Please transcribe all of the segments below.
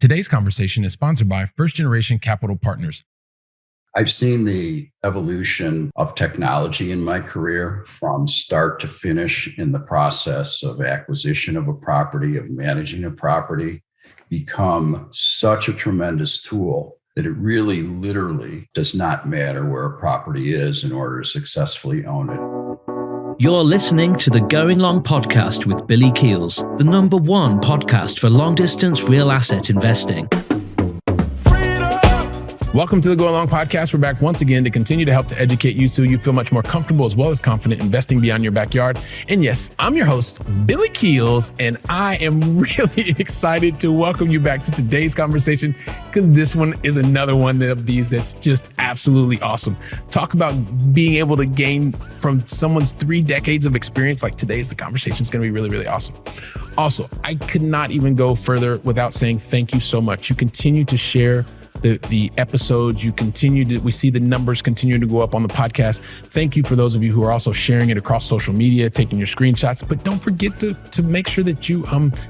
Today's conversation is sponsored by First Generation Capital Partners. I've seen the evolution of technology in my career from start to finish in the process of acquisition of a property, of managing a property, become such a tremendous tool that it really literally does not matter where a property is in order to successfully own it. You're listening to the Going Long podcast with Billy Keels, the #1 podcast for long-distance real asset investing. Welcome to the Go Along podcast. We're back once again to continue to help to educate you so you feel much more comfortable as well as confident investing beyond your backyard. And yes, I'm your host, Billy Keels, and I am really excited to welcome you back to today's conversation because this one is another one of these that's just absolutely awesome. Talk about being able to gain from someone's 3 decades of experience. Like today's the conversation is going to be really, really awesome. Also, I could not even go further without saying thank you so much. You continue to share the episodes, we see the numbers continue to go up on the podcast. Thank you for those of you who are also sharing it across social media, taking your screenshots, but don't forget to make sure that you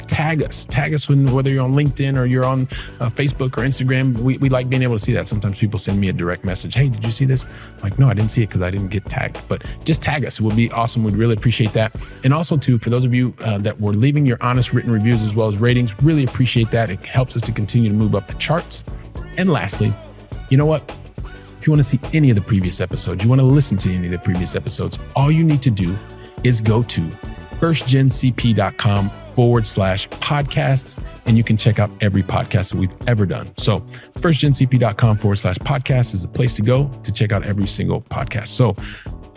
tag us whether you're on LinkedIn or you're on Facebook or Instagram. We like being able to see that. Sometimes people send me a direct message. Hey, did you see this? I'm like, no, I didn't see it because I didn't get tagged, but just tag us. It would be awesome. We'd really appreciate that. And also too, for those of you that were leaving your honest written reviews as well as ratings, really appreciate that. It helps us to continue to move up the charts. And lastly, you know what? If you want to see any of the previous episodes, you want to listen to any of the previous episodes, all you need to do is go to firstgencp.com/podcasts, and you can check out every podcast that we've ever done. So firstgencp.com/podcasts is the place to go to check out every single podcast. So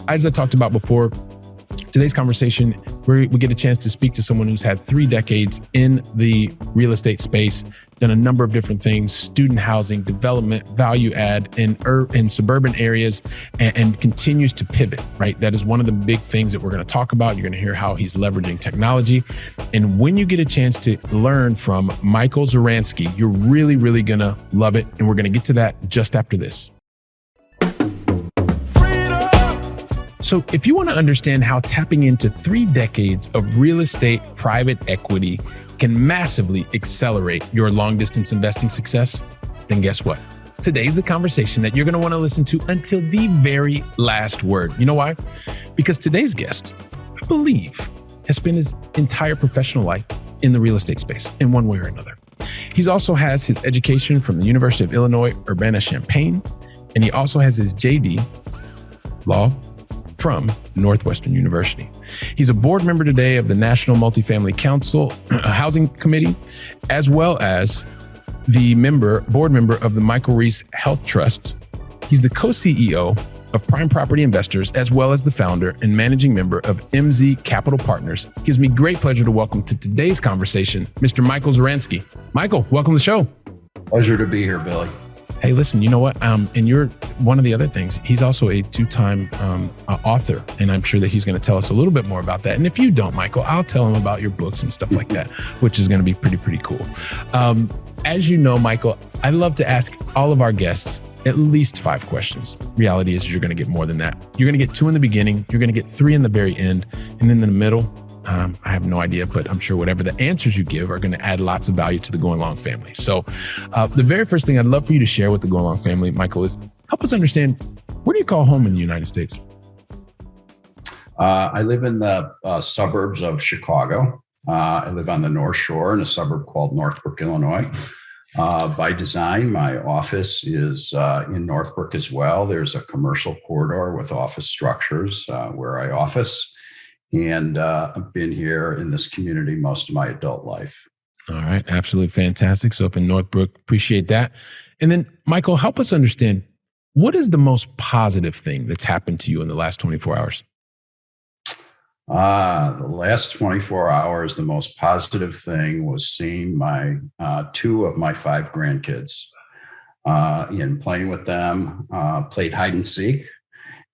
as I talked about before, today's conversation, we get a chance to speak to someone who's had 3 decades in the real estate space, done a number of different things, student housing, development, value add in suburban areas, and continues to pivot, right? That is one of the big things that we're going to talk about. You're going to hear how he's leveraging technology. And when you get a chance to learn from Michael Zaransky, you're really, really going to love it. And we're going to get to that just after this. So if you want to understand how tapping into 3 decades of real estate private equity can massively accelerate your long-distance investing success, then guess what? Today's the conversation that you're going to want to listen to until the very last word. You know why? Because today's guest, I believe, has spent his entire professional life in the real estate space in one way or another. He also has his education from the University of Illinois, Urbana-Champaign, and he also has his JD, Law, from Northwestern University. He's a board member today of the National Multifamily Council Housing Committee, as well as the board member of the Michael Reese Health Trust. He's the co-CEO of Prime Property Investors, as well as the founder and managing member of MZ Capital Partners. It gives me great pleasure to welcome to today's conversation, Mr. Michael Zaransky. Michael, welcome to the show. Pleasure to be here, Billy. Hey, listen, you know what? And you're one of the other things. He's also a 2-time author, and I'm sure that he's going to tell us a little bit more about that. And if you don't, Michael, I'll tell him about your books and stuff like that, which is going to be pretty cool. As you know, Michael, I love to ask all of our guests at least 5 questions. Reality is you're going to get more than that. You're going to get 2 in the beginning, you're going to get 3 in the very end, and in the middle, I have no idea, but I'm sure whatever the answers you give are going to add lots of value to the Going Long family. So the very first thing I'd love for you to share with the Going Long family, Michael, is help us understand, where do you call home in the United States? I live in the suburbs of Chicago. I live on the North Shore in a suburb called Northbrook, Illinois. By design, my office is in Northbrook as well. There's a commercial corridor with office structures where I office. And I've been here in this community most of my adult life. All right. Absolutely fantastic. So up in Northbrook, appreciate that. And then, Michael, help us understand, what is the most positive thing that's happened to you in the last 24 hours? The last 24 hours, the most positive thing was seeing 2 of my 5 grandkids and playing with them, played hide and seek.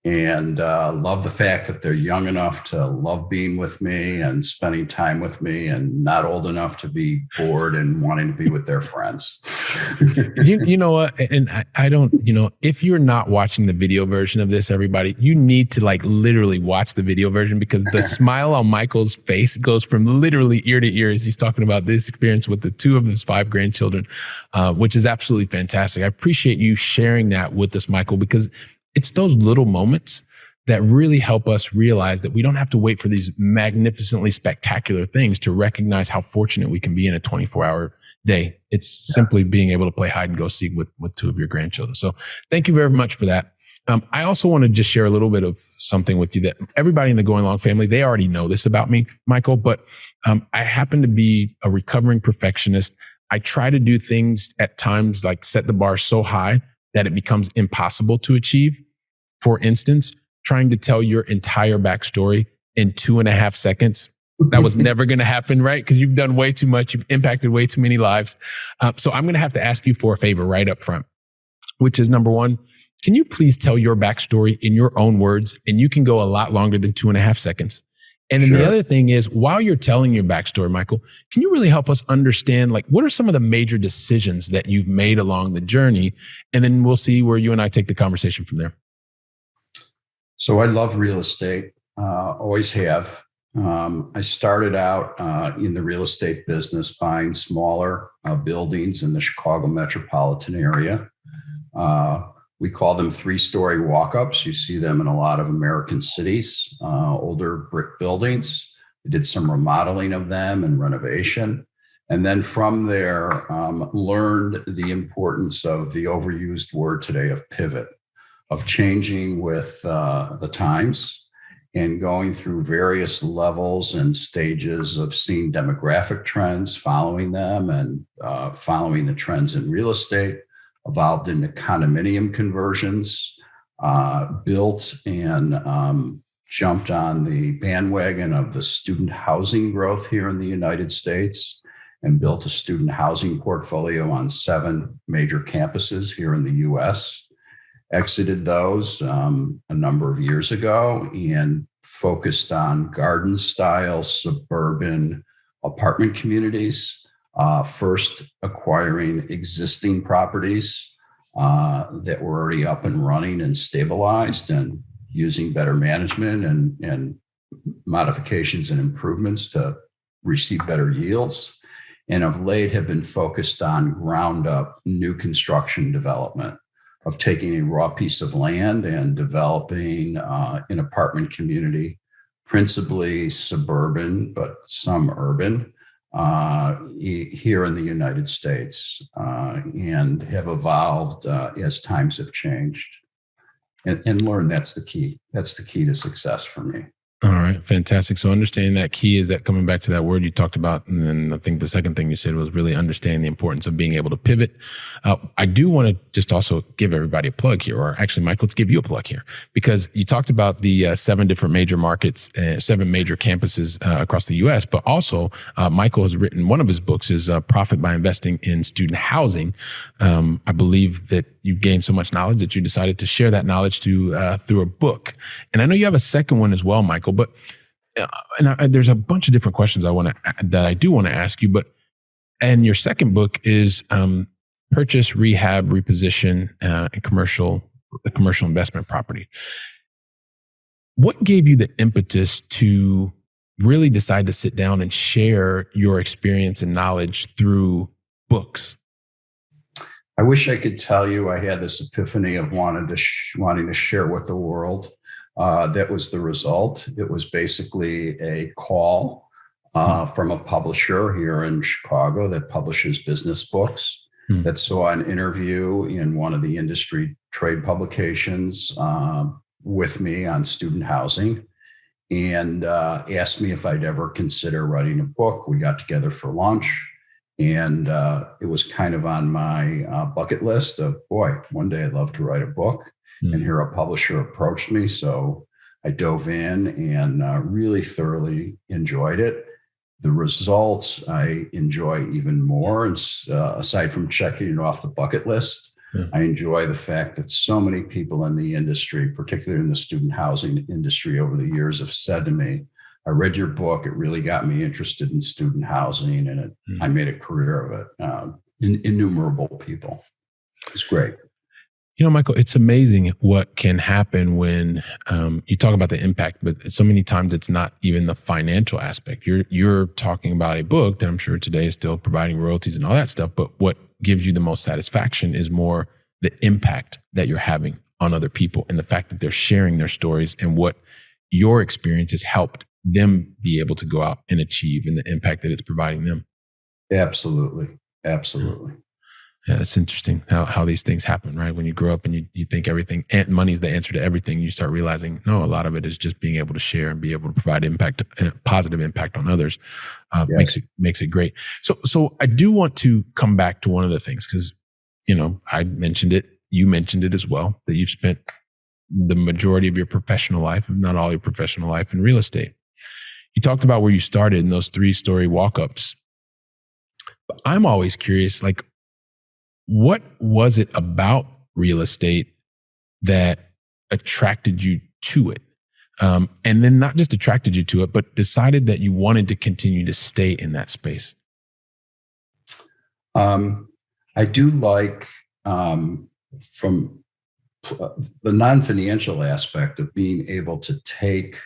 And love the fact that they're young enough to love being with me and spending time with me, and not old enough to be bored and wanting to be with their friends. You know what? And I don't, if you're not watching the video version of this, everybody, you need to like literally watch the video version, because the smile on Michael's face goes from literally ear to ear as he's talking about this experience with the 2 of his 5 grandchildren, which is absolutely fantastic. I appreciate you sharing that with us, Michael, because it's those little moments that really help us realize that we don't have to wait for these magnificently spectacular things to recognize how fortunate we can be in a 24-hour day. It's simply being able to play hide and go seek with 2 of your grandchildren. So thank you very much for that. I also want to just share a little bit of something with you that everybody in the Going Long family, they already know this about me, Michael, but I happen to be a recovering perfectionist. I try to do things at times like set the bar so high that it becomes impossible to achieve. For instance, trying to tell your entire backstory in 2.5 seconds. That was never going to happen, right? Because you've done way too much. You've impacted way too many lives. So I'm going to have to ask you for a favor right up front, which is number 1, can you please tell your backstory in your own words? And you can go a lot longer than 2.5 seconds. And then the other thing is, while you're telling your backstory, Michael, can you really help us understand, like, what are some of the major decisions that you've made along the journey? And then we'll see where you and I take the conversation from there. So I love real estate, always have. I started out in the real estate business buying smaller buildings in the Chicago metropolitan area. We call them 3-story walk-ups. You see them in a lot of American cities, older brick buildings. We did some remodeling of them and renovation. And then from there, learned the importance of the overused word today of pivot, of changing with the times and going through various levels and stages of seeing demographic trends, following them, and following the trends in real estate, evolved into condominium conversions, built and jumped on the bandwagon of the student housing growth here in the United States, and built a student housing portfolio on 7 major campuses here in the US. Exited those a number of years ago and focused on garden style suburban apartment communities, first acquiring existing properties that were already up and running and stabilized, and using better management and modifications and improvements to receive better yields. And of late have been focused on ground up new construction development, of taking a raw piece of land and developing an apartment community, principally suburban, but some urban, here in the United States, and have evolved as times have changed. And learn that's the key. That's the key to success for me. All right, fantastic. So understanding that key is that coming back to that word you talked about. And then I think the second thing you said was really understanding the importance of being able to pivot. I do want to just also give everybody a plug here, or actually, Michael, let's give you a plug here, because you talked about the 7 different major markets, 7 major campuses across the U.S., but also Michael has written, one of his books is Profit by Investing in Student Housing. I believe that you've gained so much knowledge that you decided to share that knowledge through a book. And I know you have a second one as well, Michael, but there's a bunch of different questions that I do want to ask you. But and your second book is Purchase, Rehab, Reposition, commercial investment property. What gave you the impetus to really decide to sit down and share your experience and knowledge through books? I wish I could tell you I had this epiphany of wanting to share with the world. That was the result. It was basically a call from a publisher here in Chicago that publishes business books, that saw an interview in one of the industry trade publications with me on student housing, and asked me if I'd ever consider writing a book. We got together for lunch, and it was kind of on my bucket list of, boy, one day I'd love to write a book. And here a publisher approached me. So I dove in and really thoroughly enjoyed it. The results I enjoy even more. And aside from checking it off the bucket list, I enjoy the fact that so many people in the industry, particularly in the student housing industry over the years, have said to me, I read your book. It really got me interested in student housing, and I made a career of it. innumerable people. It's great. Michael, it's amazing what can happen when you talk about the impact, but so many times it's not even the financial aspect. You're talking about a book that I'm sure today is still providing royalties and all that stuff, but what gives you the most satisfaction is more the impact that you're having on other people and the fact that they're sharing their stories and what your experience has helped them be able to go out and achieve and the impact that it's providing them. Absolutely. Yeah, it's interesting how these things happen, right? When you grow up and you think everything, and money's the answer to everything, you start realizing, no, a lot of it is just being able to share and be able to provide positive impact on others. Yes. Makes it great. So I do want to come back to one of the things, because, I mentioned it, you mentioned it as well, that you've spent the majority of your professional life, if not all your professional life, in real estate. You talked about where you started in those 3-story walk-ups. But I'm always curious, like, what was it about real estate that attracted you to it? And then not just attracted you to it, but decided that you wanted to continue to stay in that space? I do like from the non-financial aspect of being able to take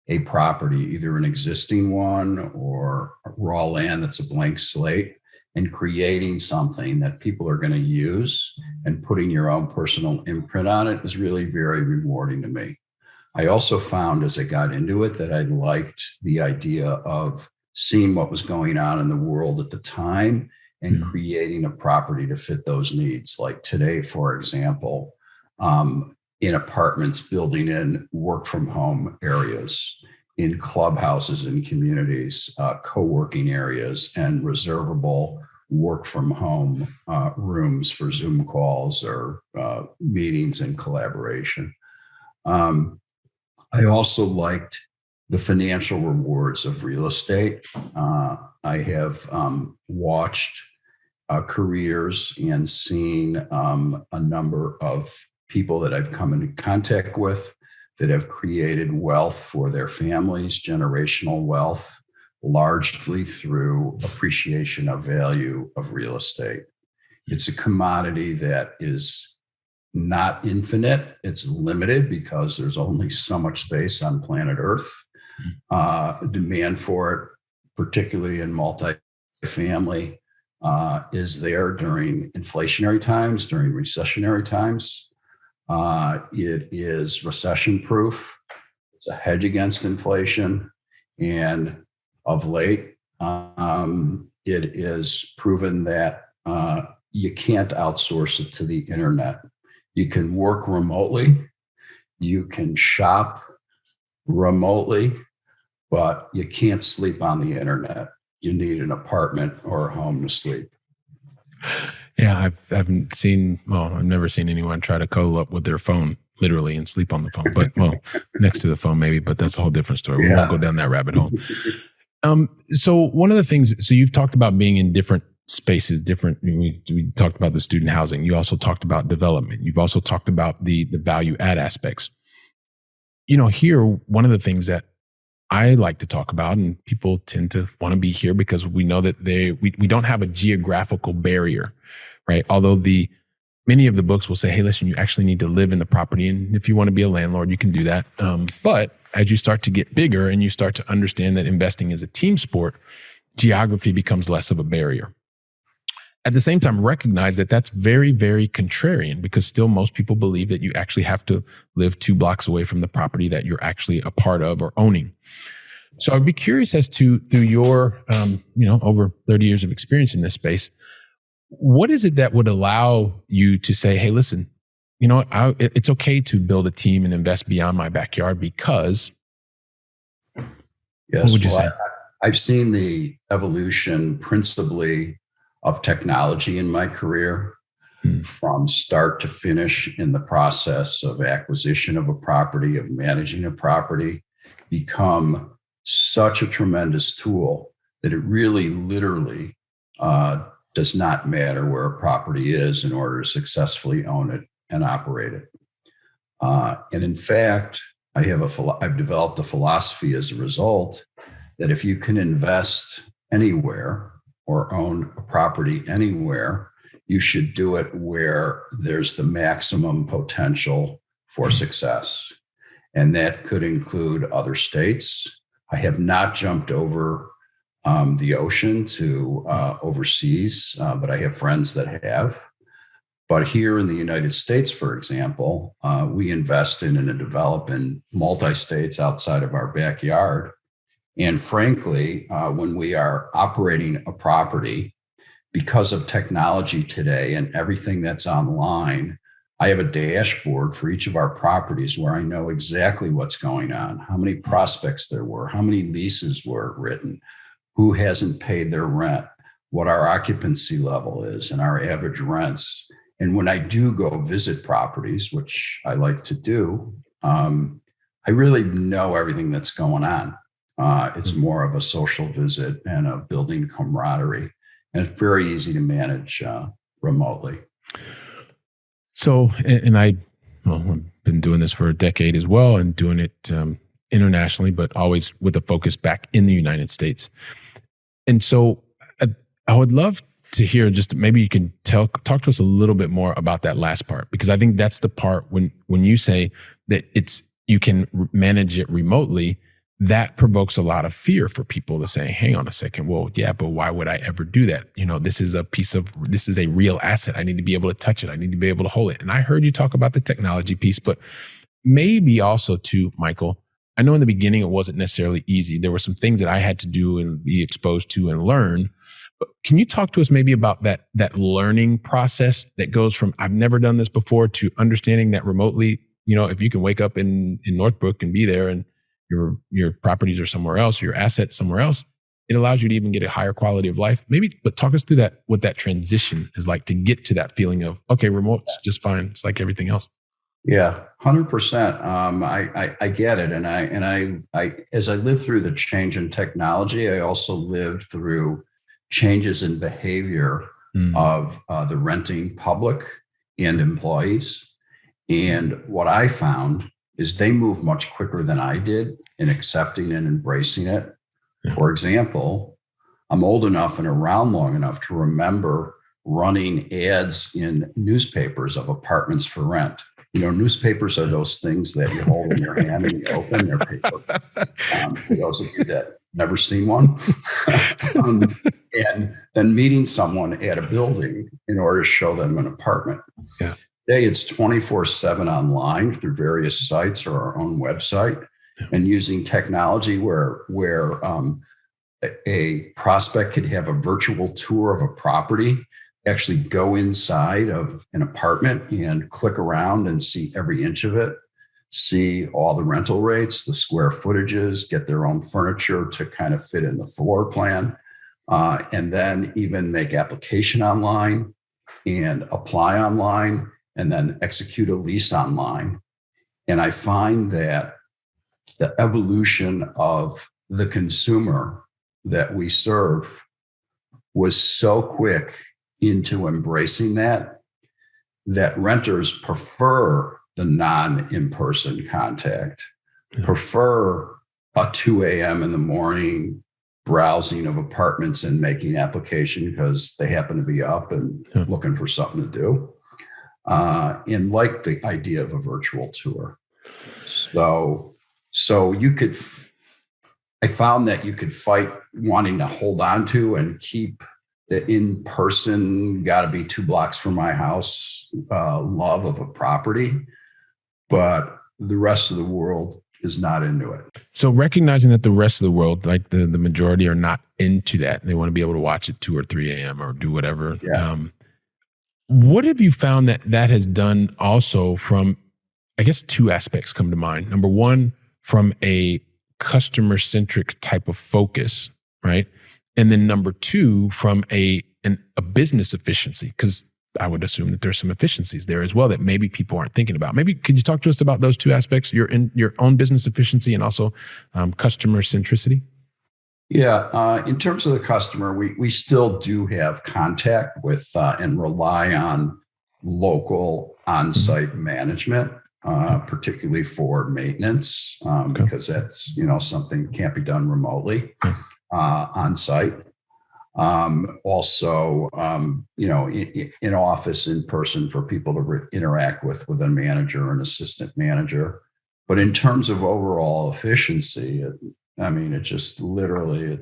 a property, either an existing one or raw land that's a blank slate, and creating something that people are going to use and putting your own personal imprint on it is really very rewarding to me. I also found as I got into it that I liked the idea of seeing what was going on in the world at the time and creating a property to fit those needs. Like today, for example, in apartments, building in work from home areas, in clubhouses and communities, co-working areas, and reservable work from home rooms for Zoom calls or meetings and collaboration. I also liked the financial rewards of real estate. I have watched careers and seen a number of people that I've come into contact with that have created wealth for their families, generational wealth, largely through appreciation of value of real estate. It's a commodity that is not infinite. It's limited because there's only so much space on planet Earth. Demand for it, particularly in multifamily, is there during inflationary times, during recessionary times. It is recession proof. It's a hedge against inflation. And of late, it is proven that you can't outsource it to the internet. You can work remotely, you can shop remotely, but you can't sleep on the internet. You need an apartment or a home to sleep. Yeah, I've never seen anyone try to cuddle up with their phone literally and sleep on the phone, but next to the phone maybe, but that's a whole different story. We won't go down that rabbit hole. So one of the things, so you've talked about being in different spaces, we talked about the student housing. You also talked about development. You've also talked about the value add aspects. Here, one of the things that I like to talk about, and people tend to want to be here because we know that we don't have a geographical barrier, right? Although many of the books will say, hey, listen, you actually need to live in the property. And if you want to be a landlord, you can do that. But as you start to get bigger and you start to understand that investing is a team sport, geography becomes less of a barrier. At the same time, recognize that that's very, very contrarian, because still most people believe that you actually have to live 2 blocks away from the property that you're actually a part of or owning. So I'd be curious as to, through your, over 30 years of experience in this space, what is it that would allow you to say, hey, listen, it's okay to build a team and invest beyond my backyard because... Yes, what would you say? I've seen the evolution principally of technology in my career, from start to finish in the process of acquisition of a property, of managing a property, become such a tremendous tool that it really literally does not matter where a property is in order to successfully own it and operate it. And in fact, I've developed a philosophy as a result that if you can invest anywhere or own a property anywhere, you should do it where there's the maximum potential for success. And that could include other states. I have not jumped over the ocean to overseas, but I have friends that have. But here in the United States, for example, we invest in and develop in multi-states outside of our backyard. And frankly, when we are operating a property, because of technology today and everything that's online, I have a dashboard for each of our properties where I know exactly what's going on, how many prospects there were, how many leases were written, who hasn't paid their rent, what our occupancy level is, and our average rents. And when I do go visit properties, which I like to do, I really know everything that's going on. It's more of a social visit and a building camaraderie. And it's very easy to manage remotely. So, and I've been doing this for a decade as well and doing it internationally, but always with a focus back in the United States. And so I would love to hear, just maybe you can talk to us a little bit more about that last part, because I think that's the part when you say that you can manage it remotely, that provokes a lot of fear for people to say, hang on a second, well, yeah, but why would I ever do that? This is a real asset. I need to be able to touch it. I need to be able to hold it. And I heard you talk about the technology piece, but maybe also too, Michael, I know in the beginning it wasn't necessarily easy. There were some things that I had to do and be exposed to and learn. But can you talk to us maybe about that learning process that goes from I've never done this before to understanding that remotely, if you can wake up in Northbrook and be there and your properties are somewhere else, your assets somewhere else, it allows you to even get a higher quality of life. Maybe, but talk us through what that transition is like to get to that feeling of, okay, remote's just fine. It's like everything else. Yeah, 100%. I get it. And I as I lived through the change in technology, I also lived through changes in behavior of the renting public and employees. And what I found is they move much quicker than I did in accepting and embracing it. Yeah. For example, I'm old enough and around long enough to remember running ads in newspapers of apartments for rent. Newspapers are those things that you hold in your hand and you open their paper. For those of you that never seen one. And then meeting someone at a building in order to show them an apartment. Yeah. Today, it's 24/7 online through various sites or our own website, and using technology where a prospect could have a virtual tour of a property, actually go inside of an apartment and click around and see every inch of it, see all the rental rates, the square footages, get their own furniture to kind of fit in the floor plan, and then even make application online and apply online, and then execute a lease online. And I find that the evolution of the consumer that we serve was so quick into embracing that renters prefer the non-in-person contact, prefer a 2 a.m. in the morning browsing of apartments and making application because they happen to be up and looking for something to do. And like the idea of a virtual tour. So I found that you could fight wanting to hold on to and keep the in-person, got to be 2 blocks from my house, love of a property, but the rest of the world is not into it. So recognizing that the rest of the world, like the majority, are not into that. They want to be able to watch at 2 or 3 a.m. or do whatever. Yeah. What have you found that has done also from, I guess 2 aspects come to mind. Number one, from a customer-centric type of focus, right? And then number 2, from a business efficiency, because I would assume that there's some efficiencies there as well that maybe people aren't thinking about. Maybe could you talk to us about those 2 aspects, your own business efficiency and also customer centricity? Yeah, in terms of the customer, we still do have contact with and rely on local on-site management, particularly for maintenance, because that's something can't be done remotely on-site. Also, in office, in person for people to interact with a manager or an assistant manager. But in terms of overall efficiency, it just literally,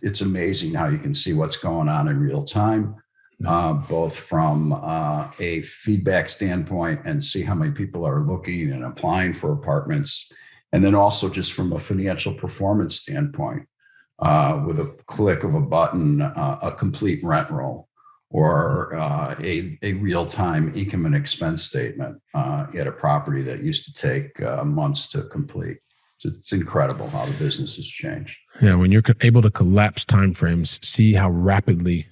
it's amazing how you can see what's going on in real time, both from a feedback standpoint and see how many people are looking and applying for apartments. And then also just from a financial performance standpoint, with a click of a button, a complete rent roll or a real-time income and expense statement at a property that used to take months to complete. So it's incredible how the business has changed. Yeah, when you're able to collapse timeframes, see how rapidly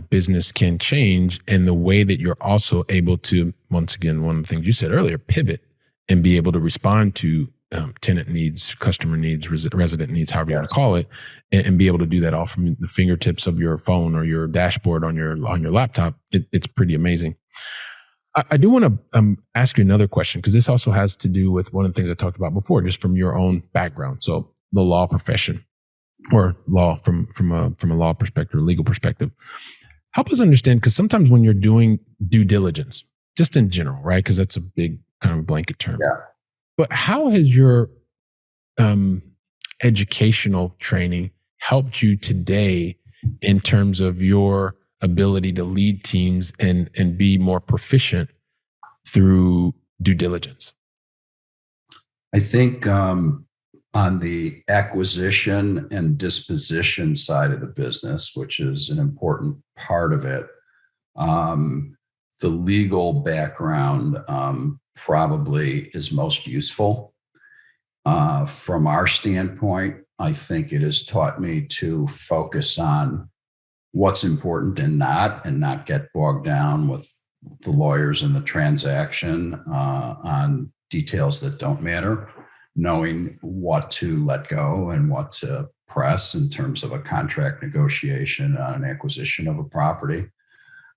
business can change, and the way that you're also able to, once again, one of the things you said earlier, pivot and be able to respond to tenant needs, customer needs, resident needs, however you want to call it, and be able to do that all from the fingertips of your phone or your dashboard on your laptop. It's pretty amazing. I do want to ask you another question, because this also has to do with one of the things I talked about before, just from your own background. So the law profession, or law from a law perspective, or legal perspective. Help us understand, because sometimes when you're doing due diligence, just in general, right? Because that's a big kind of blanket term. Yeah. But how has your educational training helped you today in terms of your ability to lead teams and be more proficient through due diligence? I think on the acquisition and disposition side of the business, which is an important part of it, the legal background probably is most useful. From our standpoint, I think it has taught me to focus on what's important and not get bogged down with the lawyers and the transaction on details that don't matter, knowing what to let go and what to press in terms of a contract negotiation on an acquisition of a property.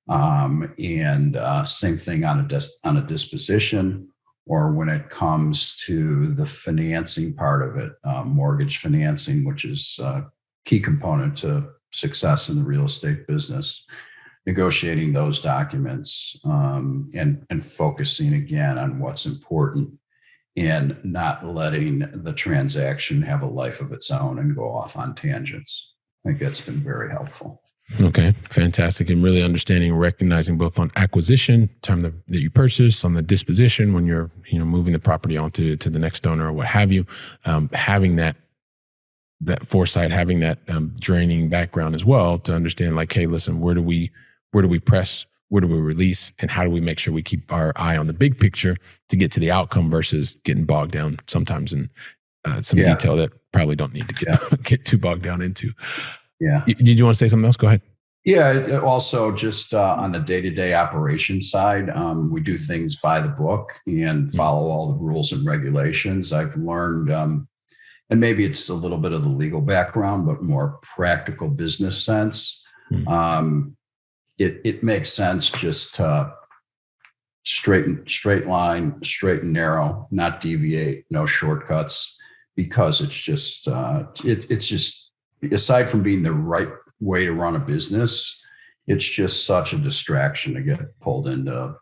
And same thing on a disposition, or when it comes to the financing part of it, mortgage financing, which is a key component to success in the real estate business, negotiating those documents and focusing again on what's important and not letting the transaction have a life of its own and go off on tangents. I think that's been very helpful. Okay, fantastic. And really understanding and recognizing both on acquisition, time that you purchase, on the disposition, when you're moving the property on to the next owner or what have you, having that foresight, having that draining background as well to understand, like, hey, listen, where do we press, where do we release, and how do we make sure we keep our eye on the big picture to get to the outcome versus getting bogged down sometimes in some detail that probably don't need to get too bogged down into. Yeah. Did you want to say something else? Go ahead. Yeah. Also, just on the day-to-day operation side, we do things by the book and follow all the rules and regulations. I've learned, and maybe it's a little bit of the legal background, but more practical business sense. It makes sense just to straight line, straight and narrow, not deviate, no shortcuts, because it's just aside from being the right way to run a business, it's just such a distraction to get pulled into,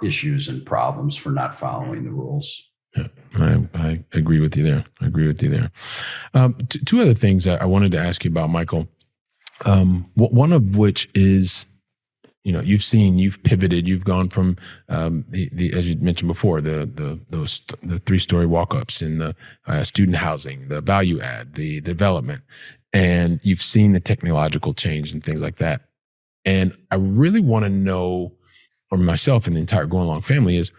issues and problems for not following the rules. Yeah, I agree with you there. Two other things I wanted to ask you about, Michael. One of which is, you've pivoted, you've gone from the as you mentioned before, the 3-story walk-ups in the student housing, the value add, the development, and you've seen the technological change and things like that. And I really want to know, or myself and the entire Going Long family, is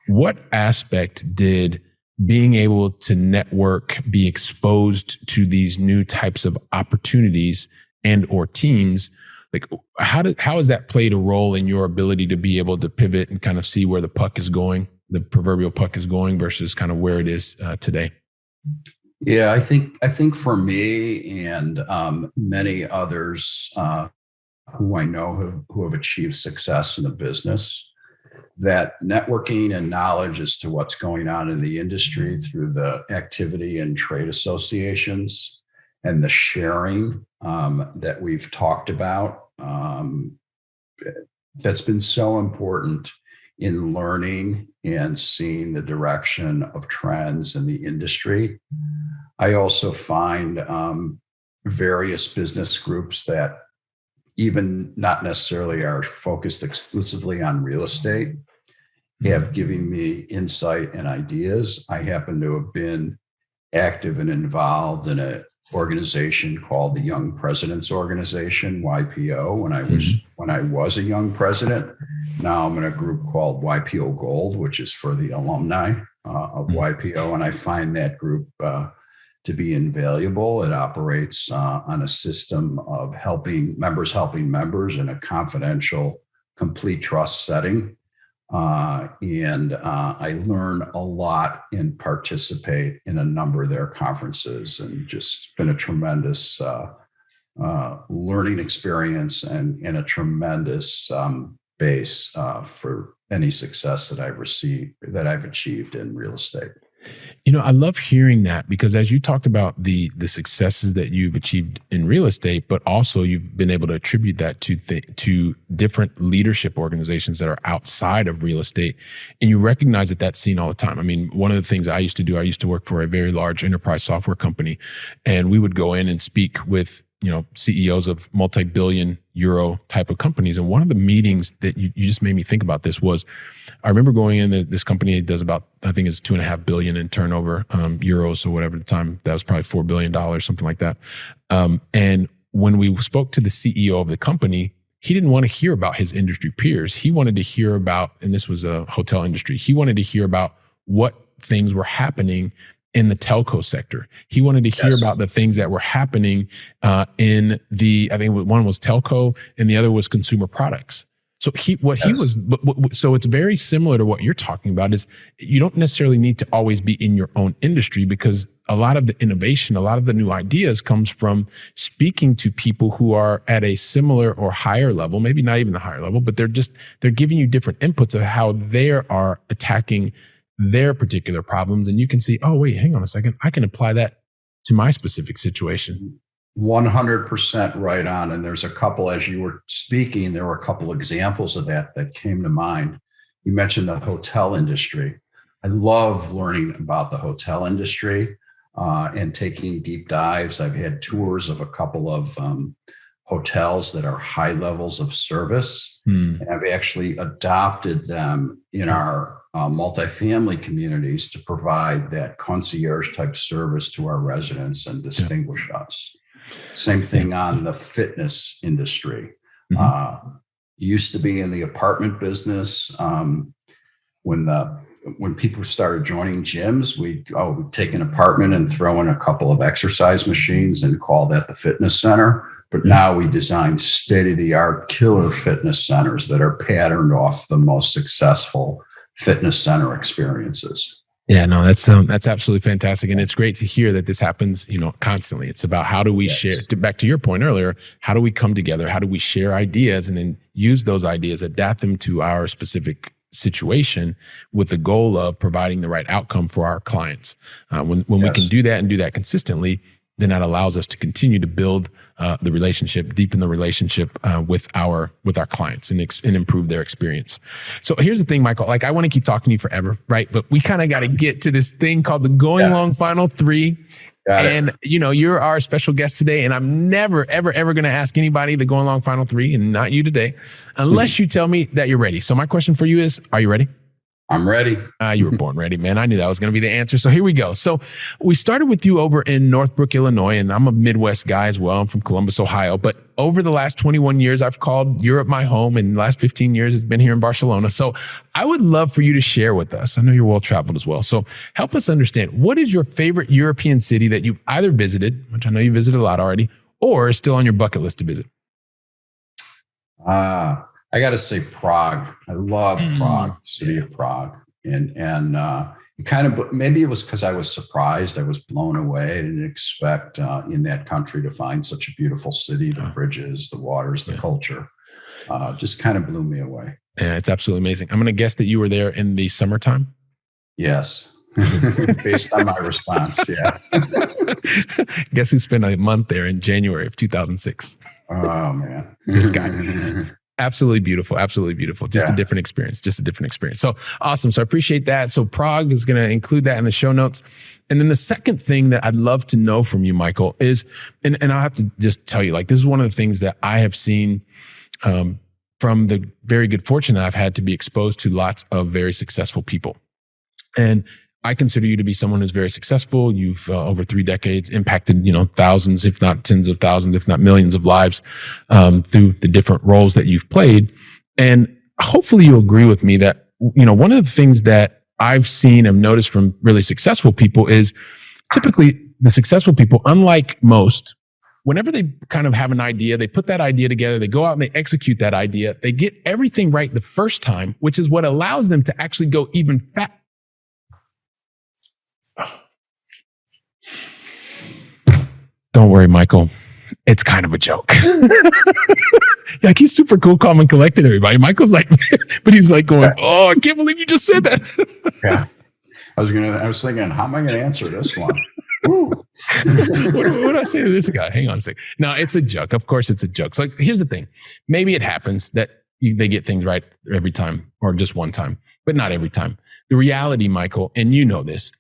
what aspect did being able to network, be exposed to these new types of opportunities and or teams, like how has that played a role in your ability to be able to pivot and kind of see where the puck is going, the proverbial puck is going, versus kind of where it is today? Yeah, I think for me and many others who I know who have achieved success in the business, that networking and knowledge as to what's going on in the industry through the activity and trade associations and the sharing that we've talked about. That's been so important in learning and seeing the direction of trends in the industry. I also find various business groups that even not necessarily are focused exclusively on real estate have given me insight and ideas. I happen to have been active and involved in an organization called the Young Presidents Organization, YPO, when I was a young president. Now I'm in a group called YPO Gold, which is for the alumni of YPO, and I find that group to be invaluable. It operates on a system of helping members in a confidential, complete trust setting. And I learn a lot and participate in a number of their conferences, and just been a tremendous learning experience and a tremendous base for any success that I've achieved in real estate. I love hearing that, because as you talked about the successes that you've achieved in real estate, but also you've been able to attribute that to different leadership organizations that are outside of real estate. And you recognize that that's seen all the time. I mean, one of the things I used to work for a very large enterprise software company, and we would go in and speak with CEOs of multi-billion euro type of companies. And one of the meetings that you just made me think about this was, I remember going in, this company does about, I think it's 2.5 billion in turnover, euros or whatever at the time. That was probably $4 billion, something like that. And when we spoke to the CEO of the company, he didn't want to hear about his industry peers. He wanted to hear about, and this was a hotel industry, he wanted to hear about what things were happening in the telco sector. He wanted to hear about the things that were happening in I think one was telco and the other was consumer products. So so it's very similar to what you're talking about, is you don't necessarily need to always be in your own industry, because a lot of the innovation, a lot of the new ideas comes from speaking to people who are at a similar or higher level, maybe not even the higher level, but they're giving you different inputs of how they are attacking their particular problems. And you can see, oh, wait, hang on a second. I can apply that to my specific situation. 100% right on. And there's a couple, as you were speaking, there were a couple examples of that came to mind. You mentioned the hotel industry. I love learning about the hotel industry and taking deep dives. I've had tours of a couple of hotels that are high levels of service. And I've actually adopted them in our multifamily communities to provide that concierge type service to our residents and distinguish us. Same thing on the fitness industry. Used to be in the apartment business. When people started joining gyms, we'd take an apartment and throw in a couple of exercise machines and call that the fitness center. But now we design state-of-the-art killer fitness centers that are patterned off the most successful fitness center experiences. Yeah, no, that's absolutely fantastic. And it's great to hear that this happens, constantly. It's about how do we share, back to your point earlier, how do we come together? How do we share ideas and then use those ideas, adapt them to our specific situation with the goal of providing the right outcome for our clients. When we can do that and do that consistently, then that allows us to continue to build the relationship, deepen the relationship with our clients and improve their experience. So here's the thing, Michael, I want to keep talking to you forever, right? But we kind of got to get to this thing called the Going Long Final 3. And you're our special guest today, and I'm never, ever, ever going to ask anybody the Going Long Final 3, and not you today, unless you tell me that you're ready. So my question for you is, are you ready? I'm ready. You were born ready, man. I knew that was going to be the answer. So here we go. So we started with you over in Northbrook, Illinois, and I'm a Midwest guy as well. I'm from Columbus, Ohio. But over the last 21 years, I've called Europe my home, and the last 15 years, it's been here in Barcelona. So I would love for you to share with us. I know you're well-traveled as well. So help us understand, what is your favorite European city that you've either visited, which I know you visited a lot already, or is still on your bucket list to visit? I got to say Prague. I love Prague, the city of Prague. And it kind of, maybe it was because I was surprised. I was blown away. I didn't expect in that country to find such a beautiful city, the bridges, the waters, the culture. Just kind of blew me away. Yeah, it's absolutely amazing. I'm going to guess that you were there in the summertime. Yes. Based on my response, yeah. Guess who spent a month there in January of 2006? Oh, man. This guy. Absolutely beautiful. Absolutely beautiful. Just a different experience. So awesome. So I appreciate that. So Prague is going to include that in the show notes. And then the second thing that I'd love to know from you, Michael, is, and I'll have to just tell you, like, this is one of the things that I have seen from the very good fortune that I've had to be exposed to lots of very successful people. And I consider you to be someone who's very successful. You've over 3 decades impacted, thousands, if not tens of thousands, if not millions of lives through the different roles that you've played. And hopefully you'll agree with me that, one of the things that I've seen and noticed from really successful people is typically the successful people, unlike most, whenever they kind of have an idea, they put that idea together, they go out and they execute that idea, they get everything right the first time, which is what allows them to actually go even faster. Don't worry, Michael. It's kind of a joke. Like, he's super cool, calm, and collected, everybody. Michael's like, but he's like going, oh, I can't believe you just said that. Yeah. I was thinking, how am I going to answer this one? What did I say to this guy? Hang on a sec. No, it's a joke. Of course it's a joke. So here's the thing. Maybe it happens that they get things right every time or just one time, but not every time. The reality, Michael, and you know this,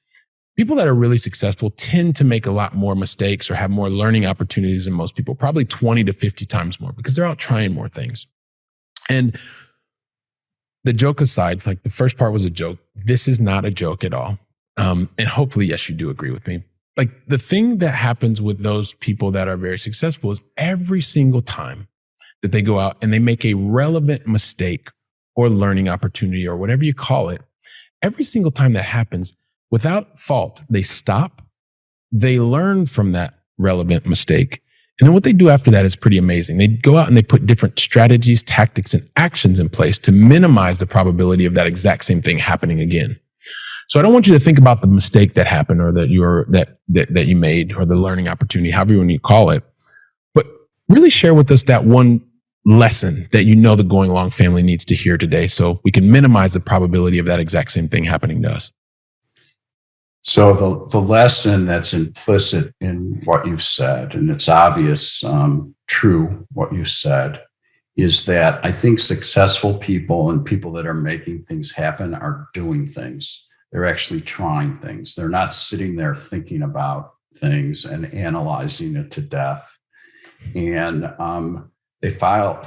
people that are really successful tend to make a lot more mistakes or have more learning opportunities than most people, probably 20 to 50 times more, because they're out trying more things. And the joke aside, like, the first part was a joke. This is not a joke at all. And hopefully, yes, you do agree with me. Like, the thing that happens with those people that are very successful is every single time that they go out and they make a relevant mistake or learning opportunity or whatever you call it, every single time that happens, without fault, they stop, they learn from that relevant mistake. And then what they do after that is pretty amazing. They go out and they put different strategies, tactics, and actions in place to minimize the probability of that exact same thing happening again. So I don't want you to think about the mistake that happened or that you made or the learning opportunity, however you want to call it, but really share with us that one lesson that the Going Long family needs to hear today so we can minimize the probability of that exact same thing happening to us. So the lesson that's implicit in what you've said, and it's obvious, true, what you said, is that I think successful people and people that are making things happen are doing things. They're actually trying things. They're not sitting there thinking about things and analyzing it to death. And they follow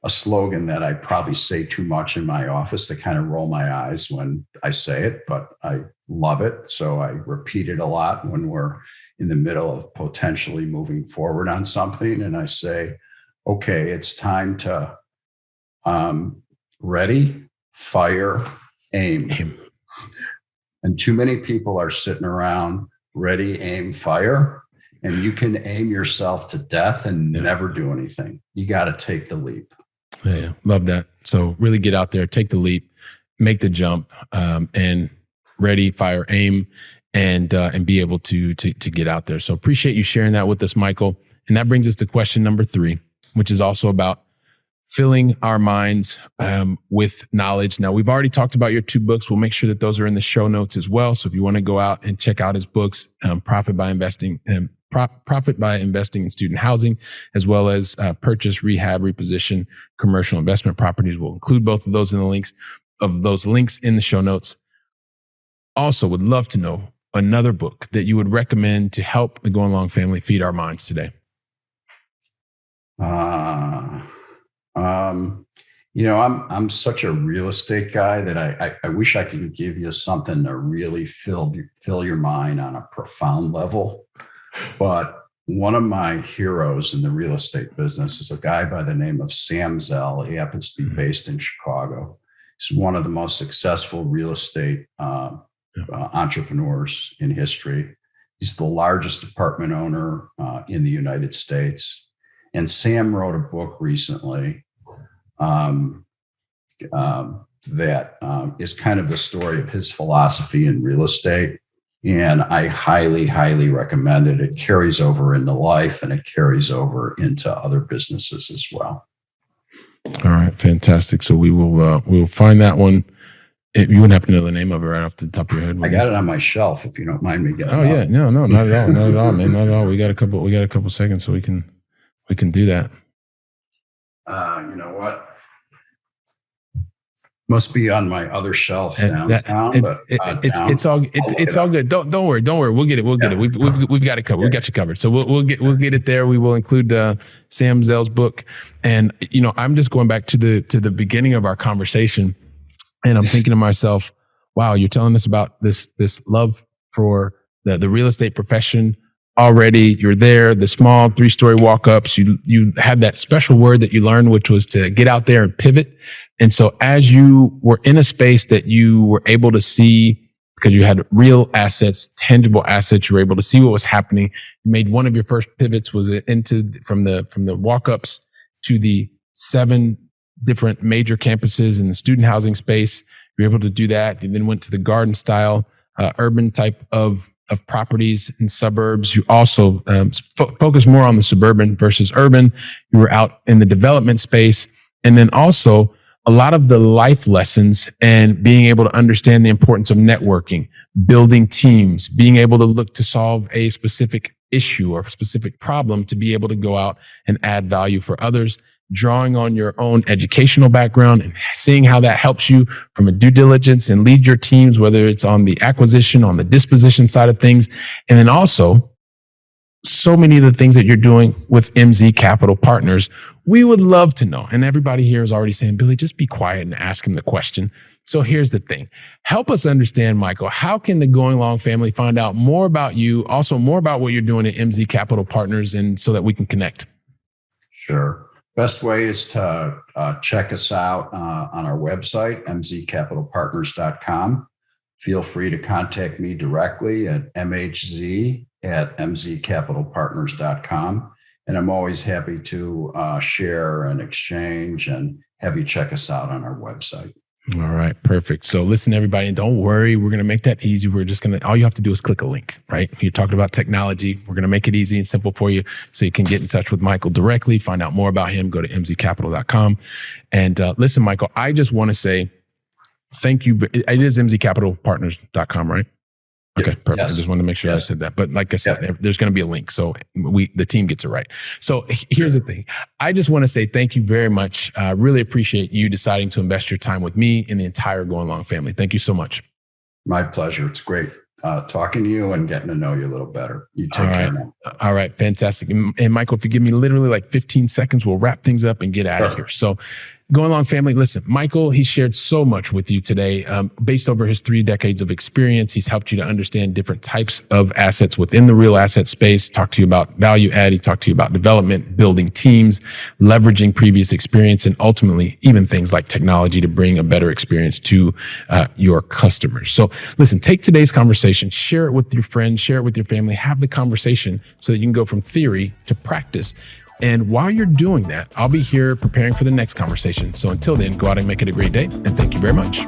a slogan that I probably say too much in my office. They kind of roll my eyes when I say it, but I love it. So I repeat it a lot when we're in the middle of potentially moving forward on something. And I say, okay, it's time to ready, fire, aim. And too many people are sitting around ready, aim, fire. And you can aim yourself to death and never do anything. You got to take the leap. Yeah, love that. So really get out there, take the leap, make the jump, and ready, fire, aim, and be able to get out there. So appreciate you sharing that with us, Michael. And that brings us to question number 3, which is also about filling our minds with knowledge. Now, we've already talked about your 2 books. We'll make sure that those are in the show notes as well. So if you want to go out and check out his books, Profit by Investing in Student Housing, as well as Purchase, Rehab, Reposition Commercial Investment Properties. We'll include both of those in the links in the show notes. Also, would love to know another book that you would recommend to help the Going Long family feed our minds today. I'm such a real estate guy that I wish I could give you something to really fill your mind on a profound level. But one of my heroes in the real estate business is a guy by the name of Sam Zell. He happens to be based in Chicago. He's one of the most successful real estate entrepreneurs in history. He's the largest apartment owner in the United States. And Sam wrote a book recently that is kind of the story of his philosophy in real estate. And I highly, highly recommend it. It carries over into life and it carries over into other businesses as well. All right, fantastic. So we will find that one You wouldn't happen to know the name of it right off the top of your head? I got it on my shelf. If you don't mind me getting. Oh yeah, no, not at all, not at all, man, not at all. We got a couple seconds, so we can do that. You know what? Must be on my other shelf downtown. It's all good. Don't worry. We'll get it. We've got it covered. We got you covered. So we'll get it there. We will include Sam Zell's book. And I'm just going back to the beginning of our conversation, and I'm thinking to myself, wow, you're telling us about this love for the real estate profession. Already you're there, the small 3-story walk-ups, you had that special word that you learned, which was to get out there and pivot. And so as you were in a space that you were able to see, because you had real assets, tangible assets, you were able to see what was happening. You made one of your first pivots was from the walk-ups to the 7 different major campuses in the student housing space. You were able to do that. You then went to the garden style, urban type of properties in suburbs. You also focus more on the suburban versus urban. You were out in the development space. And then also a lot of the life lessons and being able to understand the importance of networking, building teams, being able to look to solve a specific issue or specific problem to be able to go out and add value for others, drawing on your own educational background and seeing how that helps you from a due diligence and lead your teams, whether it's on the acquisition, on the disposition side of things. And then also so many of the things that you're doing with MZ Capital Partners. We would love to know. And everybody here is already saying, Billy, just be quiet and ask him the question. So here's the thing. Help us understand, Michael, how can the Going Long family find out more about you, also more about what you're doing at MZ Capital Partners, and so that we can connect? Sure. Best way is to check us out on our website, mzcapitalpartners.com. Feel free to contact me directly at mhz@mzcapitalpartners.com. And I'm always happy to share and exchange and have you check us out on our website. All right, perfect. So listen, everybody, and don't worry, we're going to make that easy. All you have to do is click a link, right? You're talking about technology. We're going to make it easy and simple for you so you can get in touch with Michael directly, find out more about him, go to mzcapital.com. And listen, Michael, I just want to say thank you. It is mzcapitalpartners.com, right? Okay, perfect. Yes. I just wanted to make sure I said that. But like I said, there's going to be a link. So the team gets it right. So here's the thing. I just want to say thank you very much. I really appreciate you deciding to invest your time with me and the entire Going Long family. Thank you so much. My pleasure. It's great talking to you and getting to know you a little better. You take care now. All right. Fantastic. And Michael, if you give me literally like 15 seconds, we'll wrap things up and get out of here. So Going Long family, listen, Michael, he shared so much with you today. Based over his 3 decades of experience, he's helped you to understand different types of assets within the real asset space, talked to you about value add, he talked to you about development, building teams, leveraging previous experience, and ultimately even things like technology to bring a better experience to your customers. So listen, take today's conversation, share it with your friends, share it with your family, have the conversation so that you can go from theory to practice. And while you're doing that, I'll be here preparing for the next conversation. So until then, go out and make it a great day. And thank you very much.